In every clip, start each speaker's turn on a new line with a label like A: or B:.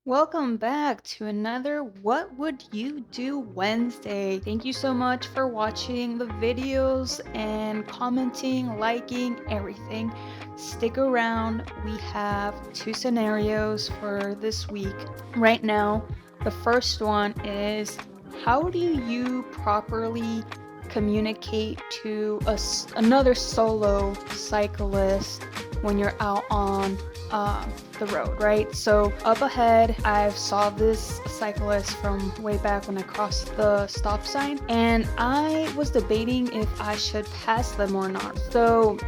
A: Welcome back to another What Would You Do Wednesday. Thank you so much for watching the videos and commenting, liking, everything. Stick around. We have two scenarios for this week. Right now, the first one is how do you properly communicate to another solo cyclist when you're out on the road, right? So up ahead, I saw this cyclist from way back when I crossed the stop sign, and I was debating if I should pass them or not. So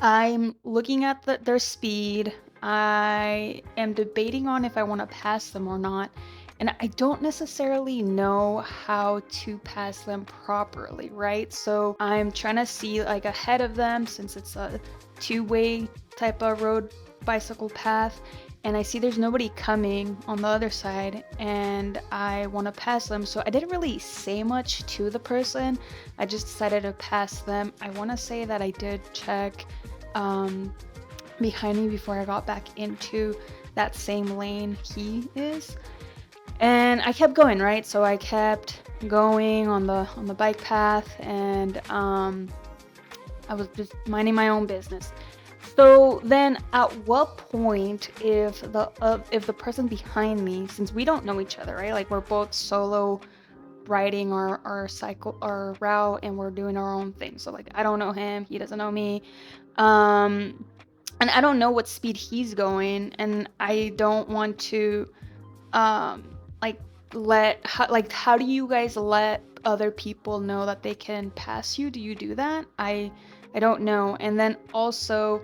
A: I'm looking at their speed. I am debating on if I want to pass them or not. And I don't necessarily know how to pass them properly, right? So I'm trying to see like ahead of them since it's a two-way type of road bicycle path. And I see there's nobody coming on the other side and I want to pass them. So I didn't really say much to the person. I just decided to pass them. I want to say that I did check um, behind me before I got back into that same lane he is. And I kept going, right? So I kept going on the bike path and I was just minding my own business. So then at what point if the person behind me, since we don't know each other, right? Like we're both solo riding our route and we're doing our own thing. So like I don't know him, he doesn't know me. Um, and I don't know what speed he's going, and I don't want to like how do you guys let other people know that they can pass you? Do you do that? I don't know. And then also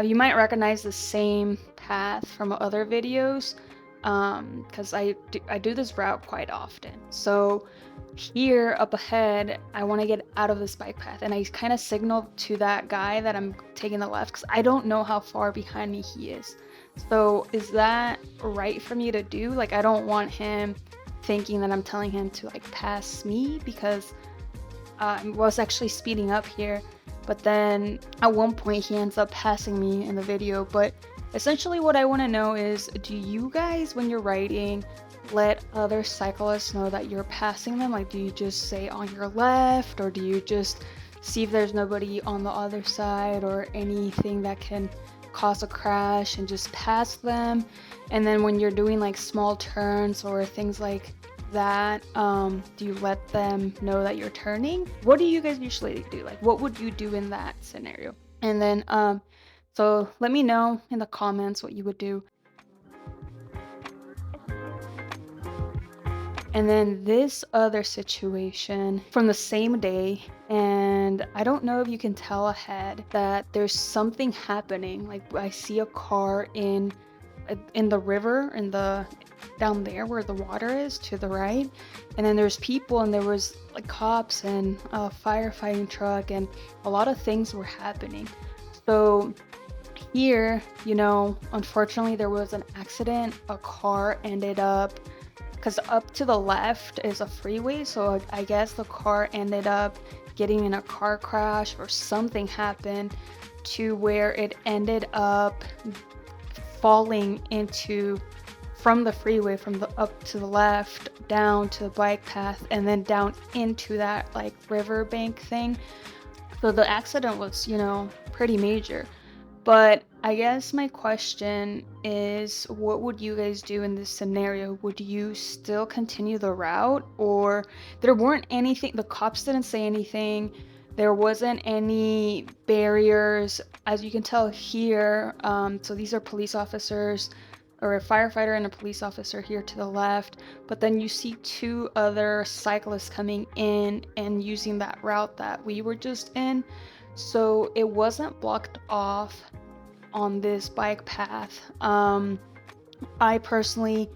A: you might recognize the same path from other videos because I do this route quite often. So here up ahead, I want to get out of this bike path, and I kind of signaled to that guy that I'm taking the left because I don't know how far behind me he is. So is that right for me to do? Like I don't want him thinking that I'm telling him to like pass me because I was actually speeding up here, but then at one point he ends up passing me in the video. But essentially, what I want to know is do you guys, when you're riding, let other cyclists know that you're passing them? Like, do you just say on your left, or do you just see if there's nobody on the other side or anything that can cause a crash and just pass them? And then when you're doing like small turns or things like that, do you let them know that you're turning? What do you guys usually do? Like, what would you do in that scenario? And then, so let me know in the comments what you would do. And then this other situation from the same day, and I don't know if you can tell ahead that there's something happening. Like I see a car in the river, in the down there where the water is to the right, and then there's people, and there was like cops and a firefighting truck, and a lot of things were happening. So here, unfortunately there was an accident. A car ended up, because up to the left is a freeway, so I guess the car ended up getting in a car crash or something happened to where it ended up falling into from the freeway, from the up to the left down to the bike path and then down into that like riverbank thing. So the accident was, pretty major. But I guess my question is, what would you guys do in this scenario? Would you still continue the route, or there weren't anything, the cops didn't say anything, there wasn't any barriers, as you can tell here. So these are police officers, or a firefighter and a police officer here to the left, but then you see two other cyclists coming in and using that route that we were just in. So it wasn't blocked off on this bike path. I personally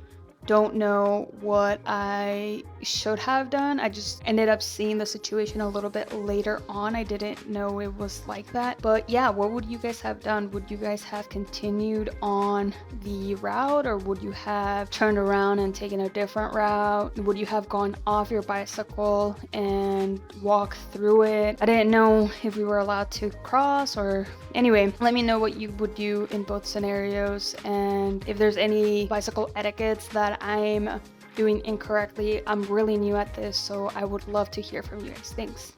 A: don't know what I should have done. I just ended up seeing the situation a little bit later on. I didn't know it was like that. But yeah, what would you guys have done? Would you guys have continued on the route, or would you have turned around and taken a different route? Would you have gone off your bicycle and walked through it? I didn't know if we were allowed to cross, or anyway, let me know what you would do in both scenarios, and if there's any bicycle etiquettes that I'm doing incorrectly. I'm really new at this, so I would love to hear from you guys. Thanks.